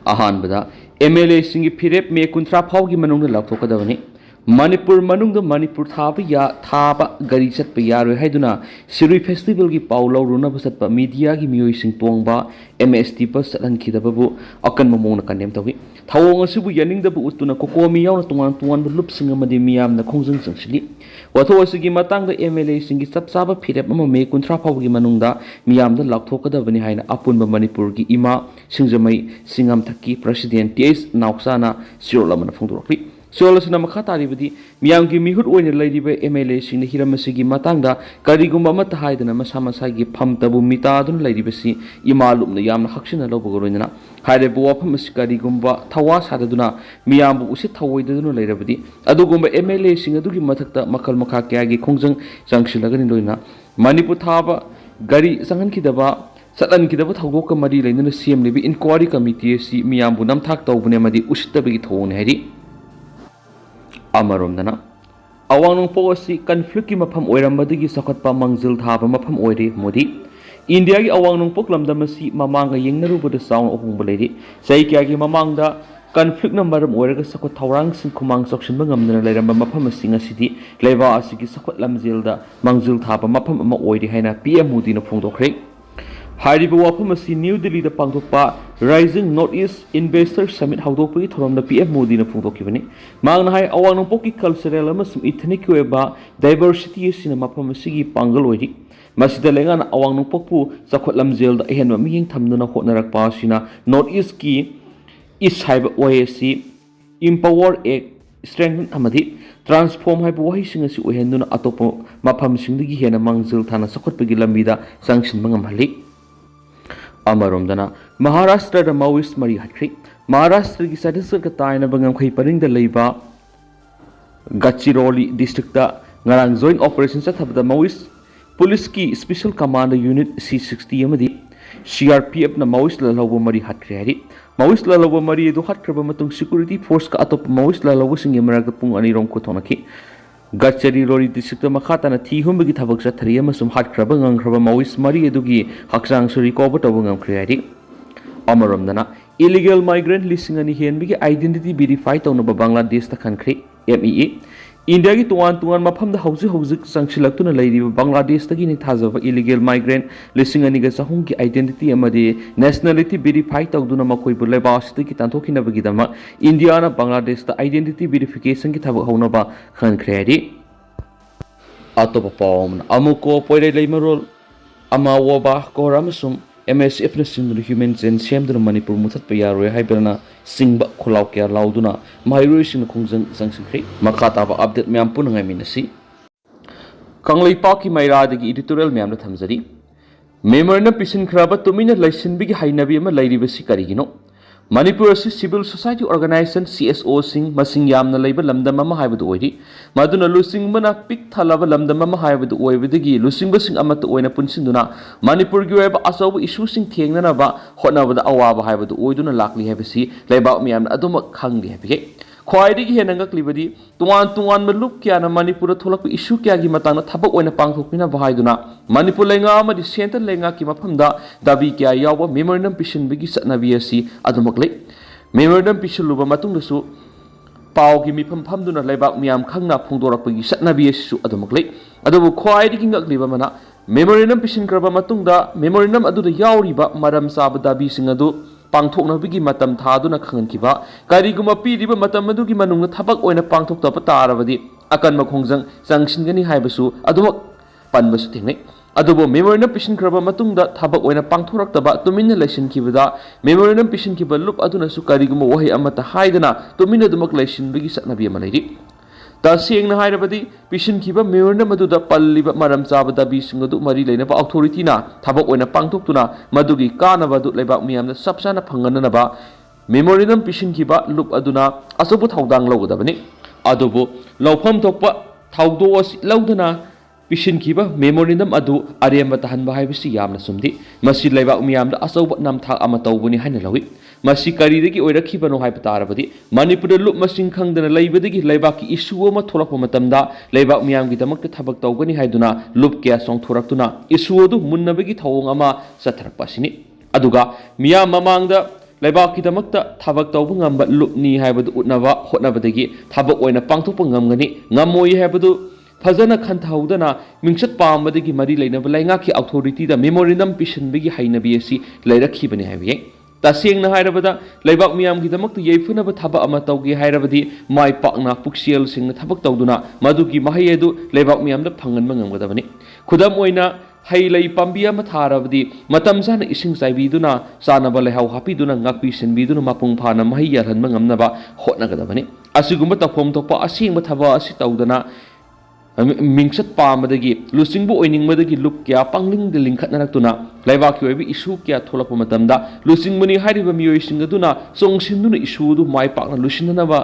अहानबदा MLA सिंगी फिरेप मे कुंत्रा फावगी मनुंग लाथोकदबनी मणिपुर मनुंग मणिपुर थाबा गरी Chatap यारोय हाइदुना Shirui festival की पाउ लौरुनब चटप मीडिया की मियोइसिंग पोंगबा MST बस चटहनखिदबबु अकन ममोंग कन्डेम तवी थावोंग असुबु यानिंगदबु उतुना कोकोमी यावना तुंगान तुंगान लुपसिंग अमदि मियामना खोंजंग संगसिलि वाथो असुगी मतांग MLA सिंगी चपचाबा फिरेप अमा मे कुंत्रा फावगी मनुंगदा मियामदा लाथोकदबनी हाइना अपुनबा मणिपुर की इमा सिंगजमई सिंगम थक्की प्रेसिडेंट TS नाउसाना सिरोलमना फोंदोरखलि सोलसना मखा तारिबदी मियाम की मिहुत ओइने लैरिबे MLA सिंग हिरमसिगी मतांगदा करिगुम अमत हाइदना मसा मसागी फमतबु मितादुन लैरिबसी इमालुमना यामना हक्सिना लौबगरोइना हाइरेबु वाफमसि करिगुमबा थवा साददुना मियामबु उसित थवोइदुना लैरबदी अदुगुमबा MLA सिंग अदुगी मथक्ता मखल मखा क्यागी खोंजंग जंगसिलगनि लोइना मणिपुर थाबा गरी संगनखिदबा चटनखिदबा थौदोक मरी लैनना सेमलिबि इनक्वायरी कमिटी सि मियामबु नमथाक तौबने मदि उसितबगी थौने हाइरि अमरोमदना अवांग नोंपोक असि कन्फ्लिक्ट की मफम ओइरमबदगी सखतपा मंजिल थाबा मफम ओइरे मोदी इंडिया की अवांग नोंपोक लमदम असि ममांगा येंगनरुबद साउंड अहुंग लेरि सही क्यागी ममांगदा कन्फ्लिक्ट नंबर ओइरगा सखत थौरांग सिंग खुमांग सक्षिनबा ngamdana लेरम मफम सिंग असिदि लेबा असिगी सखत लमजिलदा मंजिल थाबा मफम अमा ओइरि हाइना PM मोदी न फोंदोखरे हाइरिबा वाफम असि न्यू दिल्ली दा पांगथोकपा rising north east investor summit हाउदोकपगी थोरमदा PM मोदी न फोंदोखिबनि मांगना हाइ अवांग नोंपोकि कल्चरल अमसुम इथनिक ओइबा डाइवर्सिटी सिना मफम असिगी पांगल ओइरि मसिदा लेंगाना अवांग नोंपोकपु चखोत लमजेलदा अहेनबा मियेंग थमदुना होटनरकपा सिना नॉर्थ ईस्ट की ईस्ट हाइबा ओएसी इम्पावर एक्ट स्ट्रेंथन अमदि ट्रांसफॉर्म हाइबा वहिसिंग असि ओहेंदुना अतोप मफम सिंदगी हेना मंजिल थाना सखोतपगी लंबिदा संगसिनबा ngamhali अमरोमदना महाराष्ट्र माओइस्ट मरी हटख्रे महाराष्ट्र की छत्तीसगढ़ तायना बंगमखै परिंगदा लैबा Gadchiroli district ngarang joint operation चथबदा माओइस्ट पुलिस की स्पेशल कमांड यूनिट C60 अमदि CRPF ना माओइस्ट ललौबो मरी हटख्रे हारि माओइस्ट ललौबो मरी दो हटख्रबा मतुंग सिक्योरिटी फोर्स का अतोप माओइस्ट ललौबो सिंगे मरग पुंग अनि रोम को थोनखि गचरिरोली डिस्ट्रिक्ट मखाताना थी हुंबगी थबक चथरी अमसुम हटख्रबा ngangraba माओइस्ट मरी अदुगी हक्सांग सु रिकवर तब ngamkhre हारि अमरोमदना इलीगल माइग्रेंट लिसिंग अनि हेनबिगी आइडेंटिटी वेरीफाई तौनबा बांग्लादेश ता खनख्रे MEA इंडिया की तुआन मफमदा हौजिक संगसिलक्तुना लैरिबा बांग्लादेश तगी नि थाजबा इलीगल माइग्रेंट लिसिंग अनिगा चहुम की आइडेंटिटी अमदि नेशनलिटी वेरीफाई तौदुना मखोइबु लेबासतगी तांथोखिनबगीदमा इंडिया ना बांग्लादेश ता आइडेंटिटी वेरिफिकेशन की थबक हौनबा खनख्रे हारि अतोप पावम अमुको पोइरे लैमरोल अमा वोबा कोरामसुम MSF na sinduna human gen semduna manipur muthat pa yaroi haibana singba kholaw kya lauduna mairoi sing khongjang jangsikhrei makata ba update myam punangai minasi kanglei paki maira dagi editorial myam na thamjari memor na pisin khraba tumina laisin bigi hainabi ama lairibasi karigino Manipur asi civil society organization CSO sing masing yamna leiba lamdam ama haibadu oiri maduna lusing mana pik thalaba lamdam ama haibadu oibidagi lusing basing amata oina punsinduna Manipur gi oiba asabu issue sing thengnana ba hotnabada awaba haibadu oiduna lakli haibasi leiba miyamna aduma khangli haibige ख्वाइदगी हेनंगक लिबदी तुआन मलुप क्या ना Manipur थोलक issue क्या की मतांग थबक ओइना पांगथोकपिना बहाइदुना मणिपुर लेंगा अमदि centre लेंगा की मफमदा दाबी क्या याव मेमोरेंडम पिशनबगी सतनाबी असि अदुमकले मेमोरेंडम पिशलुबा मतुंगदसु पाव की मिफम फमदुना लेबाक मियाम खंगना फोंदोरकपगी सतनाबी असि अदुमकले अदुबु ख्वाइदगी ngakliba mana मेमोरेंडम पिशनक्रबा मतुंगदा मेमोरेंडम अदुदा यावरिबा मरम साब दाबी सिंग अदु पांथोकनबगी मतम थादुना खंगनखिबा करिगुमा पीरिबा मतम अदुगी मनुंगना थबक ओइना पांथोकतब तारबदी अकन मखोंजंग संगसिनगनी हाइबसु अदुमक पनबसु थिंगनै अदुबो मेमोरेंडम पिशनख्रबा मतुंगदा थबक ओइना पांथोरक्तबा तुमिन्ना लैसिनखिबदा मेमोरेंडम पिशनखिबा लुप अदुनासु करिगुमा वहै अमता हाइदना तुमिन्ना दुमक लैसिनबगी सतनाबी अमा लैरि तसेंगना हाइरबदी पिशनखिबा मेमोरेंडम अदुदा पल्लिबा मरम चाबा दाबीसिंग अदु मरि लैनबा अथॉरिटीना थबक ओइना पांथोक्तुना मदुगी कानबदु लेबाक मियामना सबसाना फंगननबा मेमोरेंडम पिशनखिबा लुप अदुना असबु थौदांग लौगदबनि अदुबु लौफम थोकपा थौदो असि लौदना पिशनखिबा मेमोरेंडम अदु अरेमबा तहनबा हाइबसि यामना सुमदि मसि लेबाक मियामदा असौबा नामथाक अमा तौबुनि हाइना लौइ मसि करिदगी ओइरखिबनो हाइब तारबदि मणिपुर लुप मसिंग खंगदना लैबदगी लेबाकी इशू अमा थोलकपा मतमदा लेबाक मियामगी दमकते थबक तौगनि हाइदुना लुप क्या सोंथोरक्तुना इशू अदु मुन्नबगी थौंग अमा चथरकपासिनि अदुगा मियाम ममांगदा ꯂꯩꯕꯥꯛꯀꯤꯗꯃꯛꯇ ꯊꯕꯛ ꯇꯧꯕ ꯉꯝꯕ ꯂꯨꯞꯅꯤ ꯍꯥꯏꯕꯗꯨ ꯎꯠꯅꯕ ꯍꯣꯠꯅꯕꯗꯒꯤ ꯊꯕꯛ ꯑꯣꯏꯅ ꯄꯥꯡꯊꯣꯛꯄ ꯉꯝꯒꯅꯤ ꯉꯝꯃꯣꯏ ꯍꯥꯏꯕꯗꯨ ꯐꯖꯅ ꯈꯟꯊꯍꯧꯗꯅ ꯃꯤꯡꯆꯠ ꯄꯥꯝꯕꯗꯒꯤ ꯃꯔꯤ ꯂꯩꯅꯕ ꯂꯩꯉꯥꯛꯀꯤ ꯑꯣꯊꯣꯔꯤꯇꯤꯗ ꯃꯦꯃꯣꯔꯦꯟꯗꯝ ꯄꯤꯁꯤꯟꯕꯒꯤ ꯍꯩꯅꯕꯤ ꯑꯁꯤ ꯂꯩꯔꯛꯈꯤꯕꯅꯤ ꯍꯥꯏꯕ ꯌꯥꯏ ꯇꯁꯦꯡꯅ ꯍꯥꯏꯔꯕꯗ ꯂꯩꯕꯥꯛ ꯃꯤꯌꯥꯝꯒꯤꯗꯃꯛꯇ ꯌꯩꯐꯅꯕ ꯊꯕꯛ ꯑꯃ ꯇꯧꯒꯦ ꯍꯥꯏꯔꯕꯗꯤ ꯃꯥꯏ ꯄꯥꯛꯅ ꯄꯨꯛꯆꯦꯜꯁꯤꯡꯅ ꯊꯕꯛ ꯇꯧꯗꯨꯅ ꯃꯗꯨꯒꯤ ꯃꯍꯩ ꯑꯗꯨ ꯂꯩꯕꯥꯛ ꯃꯤꯌꯥꯝꯗ ꯐꯪꯍꯟꯕ ꯉꯝꯒꯗꯕꯅꯤ ꯈꯨꯗꯝ ꯑꯣꯏꯅ ꯍꯩ ꯂꯩ ꯄꯥꯝꯕꯤ ꯑꯃ ꯊꯥꯔꯕꯗꯤ ꯃꯇꯝ ꯆꯥꯅ ꯏꯁꯤꯡ ꯆꯥꯏꯕꯤꯗꯨꯅ ꯆꯥꯅꯕ ꯂꯩꯍꯥꯎ ꯍꯥꯞꯄꯤꯗꯨꯅ ꯉꯥꯛꯄꯤ ꯁꯦꯟꯕꯤꯗꯨꯅ ꯃꯄꯨꯡ ꯐꯥꯅ ꯃꯍꯩ ꯌꯥꯜꯍꯟꯕ ꯉꯝꯅꯕ ꯍꯣꯠꯅꯒꯗꯕꯅꯤ ꯑꯁꯤꯒꯨꯝꯕ ꯇꯧꯐꯝ ꯊꯣꯛꯄ ꯑꯁꯦꯡꯕ ꯊꯕꯛ ꯑꯁꯤ ꯇꯧꯗꯅ ꯃꯤꯡꯆꯠ ꯄꯥꯝꯕꯗꯒꯤ ꯂꯨꯆꯤꯡꯕ ꯑꯣꯏꯅꯤꯡꯕꯗꯒꯤ ꯂꯨꯞ ꯀꯌꯥ ꯄꯪꯂꯤꯡꯗ ꯂꯤꯡꯈꯠꯅꯔꯛꯇꯨꯅ ꯂꯩꯕꯥꯛꯀꯤ ꯑꯣꯏꯕ ꯏꯁꯨ ꯀꯌꯥ ꯊꯣꯛꯂꯛꯄ ꯃꯇꯝꯗ ꯂꯨꯆꯤꯡꯕꯅꯤ ꯍꯥꯏꯔꯤꯕ ꯃꯤꯑꯣꯏꯁꯤꯡ ꯑꯗꯨꯅ ꯆꯣꯡꯁꯤꯟꯗꯨꯅ ꯏꯁꯨ ꯑꯗꯨ ꯃꯥꯏ ꯄꯥꯛꯅ ꯂꯣꯏꯁꯤꯟꯅꯅꯕ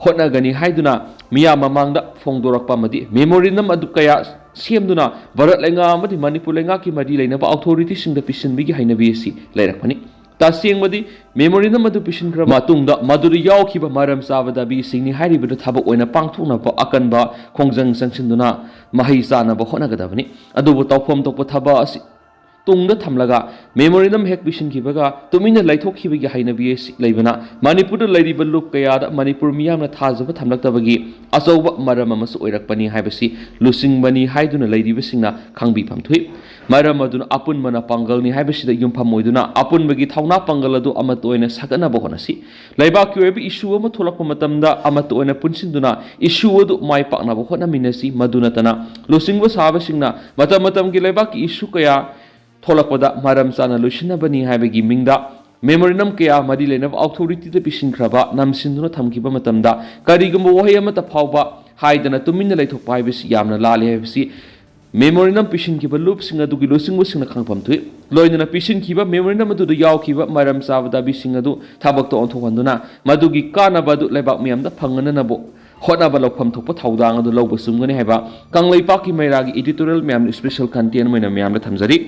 ꯍꯣꯠꯅꯒꯅꯤ ꯍꯥꯏꯗꯨꯅ ꯃꯤꯌꯥꯝ ꯃꯃꯥꯡꯗ ꯐꯣꯡꯗꯣꯔꯛꯄ ꯑꯃꯗꯤ ꯃꯦꯃꯣꯔꯦꯟꯗꯝ ꯑꯗꯨ ꯀꯌꯥ ꯁꯦꯝꯗꯨꯅ ꯚꯥꯔꯠ ꯂꯩꯉꯥꯛ ꯑꯃꯗꯤ ꯃꯅꯤꯄꯨꯔ ꯂꯩꯉꯥꯛꯀꯤ ꯃꯔꯤ ꯂꯩꯅꯕ ꯑꯣꯊꯣꯔꯤꯇꯤꯁꯤꯡꯗ ꯄꯤꯁꯤꯟꯕꯒꯤ ꯍꯩꯅꯕꯤ ꯑꯁꯤ ꯂꯩꯔꯛꯄꯅꯤ ꯇꯁꯦꯡꯕꯗꯤ ꯃꯦꯃꯣꯔꯦꯟꯗꯝ ꯑꯗꯨ ꯄꯤꯁꯤꯟꯈ꯭ꯔꯕ ꯃꯇꯨꯡꯗ ꯃꯗꯨꯗ ꯌꯥꯎꯈꯤꯕ ꯃꯔꯝ ꯆꯥꯕ ꯗꯥꯕꯤꯁꯤꯡꯅꯤ ꯍꯥꯏꯔꯤꯕꯗꯨ ꯊꯕꯛ ꯑꯣꯏꯅ ꯄꯥꯡꯊꯣꯛꯅꯕ ꯑꯀꯟꯕ ꯈꯣꯡꯖꯪ ꯆꯪꯁꯤꯟꯗꯨꯅ ꯃꯍꯩ ꯆꯥꯅꯕ ꯍꯣꯠꯅꯒꯗꯕꯅꯤ ꯑꯗꯨꯕꯨ ꯇꯧꯐꯝ ꯊꯣꯛꯄ ꯊꯕꯛ ꯑꯁꯤ ꯇꯨꯡꯗ ꯊꯝꯂꯒ ꯃꯦꯃꯣꯔꯦꯟꯗꯝ ꯍꯦꯛ ꯄꯤꯁꯤꯟꯈꯤꯕꯒ ꯇꯨꯃꯤꯟꯅ ꯂꯩꯊꯣꯛꯈꯤꯕꯒꯤ ꯍꯩꯅꯕꯤ ꯑꯁꯤ ꯂꯩꯕꯅ ꯃꯅꯤꯄꯨꯔꯗ ꯂꯩꯔꯤꯕ ꯂꯨꯞ ꯀꯌꯥꯗ ꯃꯅꯤꯄꯨꯔ ꯃꯤꯌꯥꯝꯅ ꯊꯥꯖꯕ ꯊꯝꯂꯛꯇꯕꯒꯤ ꯑꯆꯧꯕ ꯃꯔꯝ ꯑꯃꯁꯨ ꯑꯣꯏꯔꯛꯄꯅꯤ ꯍꯥꯏꯕꯁꯤ ꯂꯨꯆꯤꯡꯕꯅꯤ ꯍꯥꯏꯗꯨꯅ ꯂꯩꯔꯤꯕꯁꯤꯡꯅ ꯈꯪꯕꯤꯐꯝ ꯊꯣꯛꯏ ꯃꯔꯝ ꯑꯗꯨꯅ ꯑꯄꯨꯟꯕꯅ ꯄꯥꯡꯒꯜꯅꯤ ꯍꯥꯏꯕꯁꯤꯗ ꯌꯨꯝꯐꯝ ꯑꯣꯏꯗꯨꯅ ꯑꯄꯨꯟꯕꯒꯤ ꯊꯧꯅꯥ ꯄꯥꯡꯒꯜ ꯑꯗꯨ ꯑꯃꯠꯇ ꯑꯣꯏꯅ ꯁꯥꯒꯠꯅꯕ ꯍꯣꯠꯅꯁꯤ ꯂꯩꯕꯥꯛꯀꯤ ꯑꯣꯏꯕ ꯏꯁꯨ ꯑꯃ ꯊꯣꯛꯂꯛꯄ ꯃꯇꯝꯗ ꯑꯃꯠꯇ ꯑꯣꯏꯅ ꯄꯨꯟꯁꯤꯟꯗꯨꯅ ꯏꯁꯨ ꯑꯗꯨ ꯃꯥꯏ ꯄꯥꯛꯅꯕ ꯍꯣꯠꯅꯃꯤꯟꯅꯁꯤ ꯃꯗꯨ ꯅꯠꯇꯅ ꯂꯨꯆꯤꯡꯕ ꯁꯥꯕꯁꯤꯡꯅ ꯃꯇꯝ ꯃꯇꯝꯒꯤ ꯂꯩꯕꯥꯛꯀꯤ ꯏꯁꯨ ꯀꯌꯥ ꯊꯣꯛꯂꯛꯄꯗ ꯃꯔꯝ ꯆꯥꯅ ꯂꯣꯏꯁꯤꯟꯅꯕꯅꯤ ꯍꯥꯏꯕꯒꯤ ꯃꯤꯡꯗ ꯃꯦꯃꯣꯔꯦꯟꯗꯝ ꯀꯌꯥ ꯃꯔꯤ ꯂꯩꯅꯕ ꯑꯣꯊꯣꯔꯤꯇꯤꯗ ꯄꯤꯁꯤꯟꯈ꯭ꯔꯕ ꯅꯝꯁꯤꯟꯗꯨꯅ ꯊꯝꯈꯤꯕ ꯃꯇꯝꯗ ꯀꯔꯤꯒꯨꯝꯕ ꯋꯥꯍꯩ ꯑꯃꯠꯇ ꯐꯥꯎꯕ ꯍꯥꯏꯗꯅ ꯇꯨꯃꯤꯟꯅ ꯂꯩꯊꯣꯛꯄ ꯍꯥꯏꯕꯁꯤ ꯌꯥꯝꯅ ꯂꯥꯜꯂꯤ ꯍꯥꯏꯕꯁꯤ ꯃꯦꯃꯣꯔꯦꯟꯗꯝ ꯄꯤꯁꯤꯟꯈꯤꯕ ꯂꯨꯞꯁꯤꯡ ꯑꯗꯨꯒꯤ ꯂꯨꯆꯤꯡꯕꯁꯤꯡꯅ ꯈꯪꯐꯝ ꯊꯣꯛꯏ ꯂꯣꯏꯅꯅ ꯄꯤꯁꯤꯟꯈꯤꯕ ꯃꯦꯃꯣꯔꯦꯟꯗꯝ ꯑꯗꯨꯗ ꯌꯥꯎꯈꯤꯕ ꯃꯔꯝ ꯆꯥꯕ ꯗꯥꯕꯤꯁꯤꯡ ꯑꯗꯨ ꯊꯕꯛꯇ ꯑꯣꯟꯊꯣꯛꯍꯟꯗꯨꯅ ꯃꯗꯨꯒꯤ ꯀꯥꯟꯅꯕ ꯑꯗꯨ ꯂꯩꯕꯥꯛ ꯃꯤꯌꯥꯝꯗ ꯐꯪꯍꯟꯅꯅꯕ ꯍꯣꯠꯅꯕ ꯂꯧꯐꯝ ꯊꯣꯛꯄ ꯊꯧꯗꯥꯡ ꯑꯗꯨ ꯂꯧꯕ ꯆꯨꯝꯒꯅꯤ ꯍꯥꯏꯕ ꯀꯪꯂꯩꯄꯥꯛꯀꯤ ꯃꯩꯔꯥꯒꯤ ꯏꯗꯤꯇꯣꯔꯤꯌꯦꯜ ꯃꯌꯥꯝꯅ ꯁ꯭ꯄꯦꯁꯦꯜ ꯀꯟꯇꯦꯟ ꯑꯣꯏꯅ ꯃꯌꯥꯝꯗ ꯊꯝꯖꯔꯤ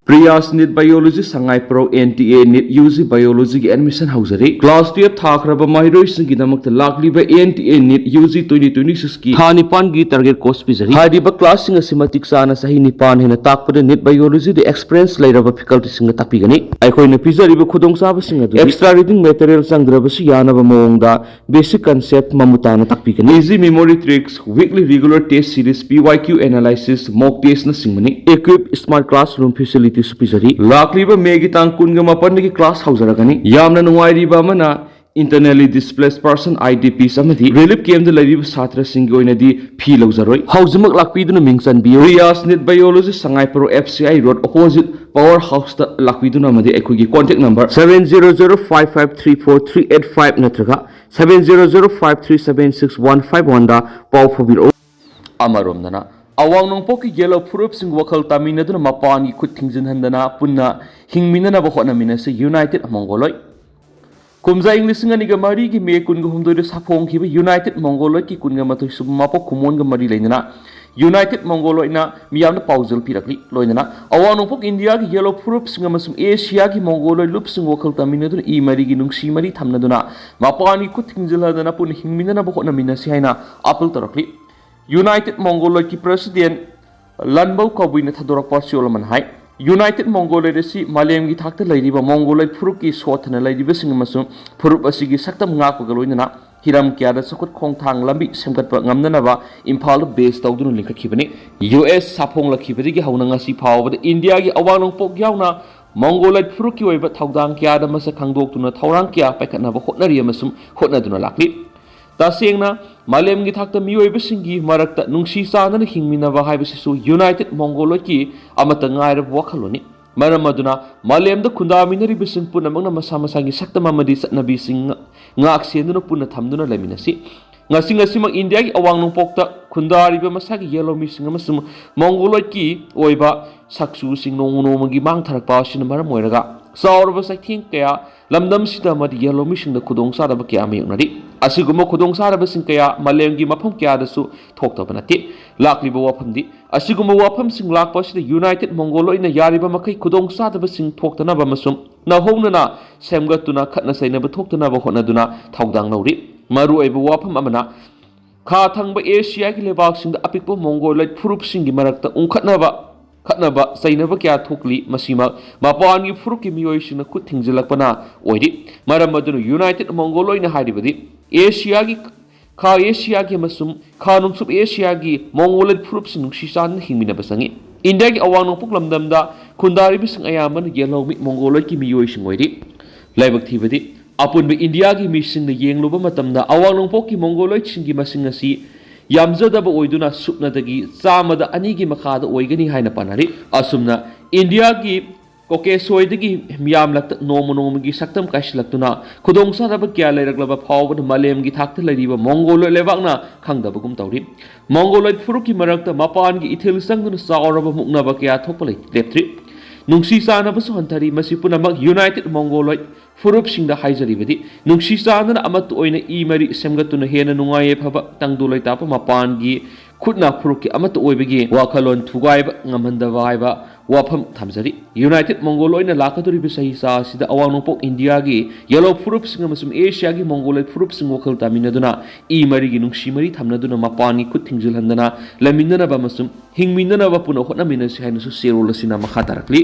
ꯄ꯭ꯔꯤꯌꯥꯁ ꯅꯤꯠ ꯕꯥꯏꯑꯣꯂꯣꯖꯤ ꯁꯉꯥꯏ ꯄ꯭ꯔꯣ NTA ꯅꯤꯠ UG ꯕꯥꯏꯑꯣꯂꯣꯖꯤꯒꯤ ꯑꯦꯗꯃꯤꯁꯟ ꯍꯧꯖꯔꯤ ꯀ꯭ꯂꯥꯁ 12 ꯊꯥꯈ꯭ꯔꯕ ꯃꯍꯩꯔꯣꯏꯁꯤꯡꯒꯤꯗꯃꯛꯇ ꯂꯥꯛꯂꯤꯕ NTA ꯅꯤꯠ UG 2026ꯀꯤ ꯊꯥ 9ꯒꯤ ꯇꯥꯔꯒꯦꯠ ꯀꯣꯔꯁ ꯄꯤꯖꯔꯤ ꯍꯥꯏꯔꯤꯕ ꯀ꯭ꯂꯥꯁꯁꯤꯡ ꯑꯁꯤ ꯃꯇꯤꯛ ꯆꯥꯅ ꯆꯍꯤ 9 ꯍꯦꯟꯅ ꯇꯥꯛꯄꯗ ꯅꯤꯠ ꯕꯥꯏꯑꯣꯂꯣꯖꯤꯗ ꯑꯦꯛꯁꯄꯤꯔꯤꯌꯦꯟꯁ ꯂꯩꯔꯕ ꯐꯦꯀꯜꯇꯤꯁꯤꯡꯅ ꯇꯥꯛꯄꯤꯒꯅꯤ ꯑꯩꯈꯣꯏꯅ ꯄꯤꯖꯔꯤꯕ ꯈꯨꯗꯣꯡꯆꯥꯕꯁꯤꯡ ꯑꯗꯨ ꯑꯦꯛꯁꯇ꯭ꯔꯥ ꯔꯤꯗꯤꯡ ꯃꯦꯇꯔꯤꯌꯦꯜ ꯆꯪꯗ꯭ꯔꯕꯁꯨ ꯌꯥꯅꯕ ꯃꯑꯣꯡꯗ ꯕꯦꯁꯤꯛ ꯀꯟꯁꯦꯞ ꯃꯃꯨꯠ ꯇꯥꯅ ꯇꯥꯛꯄꯤꯒꯅꯤ easy memory tricks weekly regular test series PYQ analysis mock ꯇꯦꯁꯅꯆꯤꯡꯕꯅꯤ ꯏꯀ꯭ꯋꯤꯞ ꯁ꯭ꯃꯥꯔꯠ ꯀ꯭ꯂꯥꯁꯔꯨꯝ ꯐꯦꯁꯤꯂꯤꯇꯤꯁꯨ ꯄꯤꯖꯔꯤ ꯂꯥꯛꯂꯤꯕ ꯃꯦꯒꯤ ꯇꯥꯡ 19ꯗꯒꯤ ꯀ꯭ꯂꯥꯁ ꯍꯧꯖꯔꯒꯅꯤ ꯌꯥꯝꯅ ꯅꯨꯡꯉꯥꯏꯔꯤꯕ ꯑꯃꯅ internally displaced person IDPs amadi relief camp da lariba satra singi oinadi phi lawzaroi haujimak lakpiduna ming chanbiyo Riyas Nit Biology Sangai Pro FCI Road opposite Power House da lakpiduna amadi aikogi contact number 7005534385 natraga 7005376151 da pau phobiro amaromdana awang nongpoki yellow furup sing wakal taminaduna mapani khut thingjinhandana punna hingminana ba hotnamina se United Mongoloi Kumza English nga mari ki me kun gum do sapong ki United Mongoloi ki kun ga matoi sub mapo kumon ga mari leina United Mongoloi na miyam na pauzal pirakli loina awang nongpok India ki yellow furup sing masum Asia ki Mongoloi lup sing wakal taminaduna I mari gi nungsi mari thamnaduna mapani khut thingjiladana pun hingminana ba hotnamina se haina apple tarakli United Mongoloi ki president Lanbau Kabuina Thadora Parsiolaman Hai United Mongoloi resi Malem gi thakta lairiba Mongoloi phuruk ki sothna lairiba sing masum phuruk asigi saktam ngak pagaloina hiram kya da sakut khong thang lambi semgat pa ngamna ba Imphal base tawdun linkha khibani US sapong lakhibadi gi hauna ngasi phawbada India gi awalong pok yauna Mongoloi phuruk ki oiba thawdang kya da masa khangdok tuna thawrang kya paikhatna ba hotnari amasum hotnaduna lakli Tasengna Malem gi thakta miyoibasingi marakta nungsi chanana hingminaba haibasisu United Mongoloi ki amata ngairab wakhaloni maramaduna Malemda khundaminari bising punamangna masama-sangi saktama madi satnabi sing ngak senduna punna thamduna laminasi ngasi India gi awang nongpokta khundariba masagi yellow mising amasum Mongoloi ki oiba saksu sing nongmagi mangtharakpa sina maram oiraga sauraba saithing kaya lamdam sida madi yellow mising da khudong saraba kya mayunari asiguma khudong saraba sing kaya malemgi mafam kya dasu thokta banati lakliba wafamdi asiguma wafam sing lakpa sida United Mongoloi na yariba makai khudong saraba sing thoktana ba masum na hongnana semgatuna khatna sainaba thoktana ba honaduna thawdang nauri maru aiba wafam amana kha thangba Asia ki lebak sing da apikpa Mongoloi phurup sing gi marakta unkhatna ba खतनबा चैनबा क्या थोकली मसीमा मपान की फुरुक की मियोइसिंग खुद थिंगजिलकपना ओइदि मरम अदुनु United मंगोलोइना हाइदिबदि Asia की खा Asia की मसुम खा नुंसुब Asia की मंगोलोइड फुरुपसिंग नुंसिसान हिंगमिना बसंगी इंडिया की अवांग नोंपुक लमदमदा खुंदारिबिसिंग अयामन येलौमी मंगोलोइड की मियोइसिंग ओइदि लाइबक थीबदि अपुनबे इंडिया की मिसिंग येंगलुबा मतमदा अवांग नोंपोक की मंगोलोइड सिंग की मसिंग असी यामजदब ओइदुना सुपनदगी चामदा अनिगी मखादा ओइगनी हाइना पानारि असुमना इंडिया की कोकेसोइदगी मियामलक नोमनोमगी सक्तम काइसलक्तुना खुदोंसादब क्या लेरगलब फावबद मलेमगी थाक्त लैरिबा मंगोलोइड लेबाकना खंगदबगुम तौरि मंगोलोइड फुरुकी मरक्त मपान की इथिल संगदुना चावरब मुकनब क्या थोपलै लेप्त्रि नुंसी चानबसु हंथरी मसी पुनमक यूनाइटेड मंगोलोइड फुरुपसिंग हाइजरीबदि नुंसी चानना अमत ओइना ई मरी सेमगतुना हेना नुंगाये फब तंगदु लैताप मपानगी खुदना फुरुकी अमत ओइबगी वाखलोन थुगाइब ngамहंदबा हाइबा वाफम थमजरी यूनाइटेड मंगोलोइडना लाकदुरिबि सही सासिदा अवांगनोंपोक इंडिया की येलो फुरुपसिंग अमसुम एशिया की मंगोलोइड फुरुपसिंग वखल तामिनदुना ई मरीगी नुंसी मरी थमनदुना मपानी खुद थिंगजिलहंदना लमिननबा मसुम हिंगमिननबा पुनो होटनमिनसि हाइनसु सेरोलसिना मखा तारकली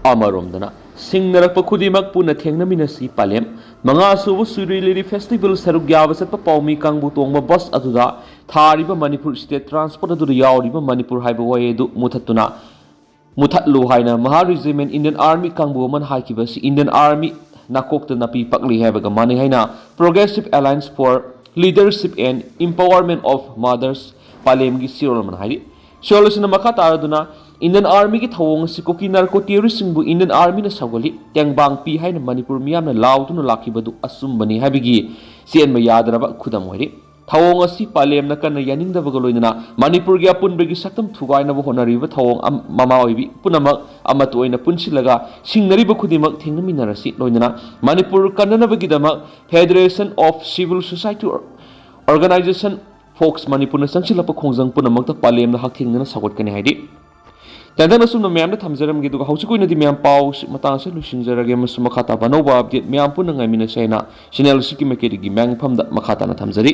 अमरोमदना सिंगनरक खुदिमक पुना थेंगनमिनसि पालेम मंगासुबु सुरिलिरी फेस्टिवल सरुक याबा चतप पाउमी कांगबु तोंगबा बस अदुदा थारिबा मणिपुर स्टेट ट्रांसपोर्ट अदुदा यावरिबा मणिपुर हाइबा वायेदु मुथतुना मुथतलु हाइना महा रेजिमेंट इंडियन आर्मी कांगबु मन हाइकिबसि इंडियन आर्मी नाकोक्त नपी पकली हाइबागा माने हाइना progressive alliance for leadership and empowerment of mothers पालेमगी सिरोलमन हाइरि सिरोलसिना मखा तारदुना इंडियन आर्मी की थवोंग सिकोकी नार्को टेररिस्टसिंगबु इंडियन आर्मी न सगोली टेंगबांग पी हाइना मणिपुर मियामना लाउदुना लाखिबदु असुमबनी हाइबिगी सेनमा यादरबा खुदम होइरि थवोंग असि पालेमना कन यानिंगदबगा लोइना मणिपुर की अपुनबगी सक्तम थुगाइनबो होनरिबा थवोंग ममा ओइबि पुनमक अमत ओइना पुनसिलगा सिंगनरिबा खुदिमक थेंगनमिनरसि लोइना मणिपुर कन्ननबगिदमक federation of civil society organisation फोक्स मणिपुर संसिलप खोंजंग पुनमक पालेमना हकथेंगना सगोटकनि हाइदि तंदन असुम मैम थमजरमगे हौजिक मैम पाव मतांग से लुसिंजरगे मखा ताबा नौबा अपडेट मैम पुनः गाइमिनसेना चैनल सिकी मैकेटी मैंगफम मखा ताना थमजरी।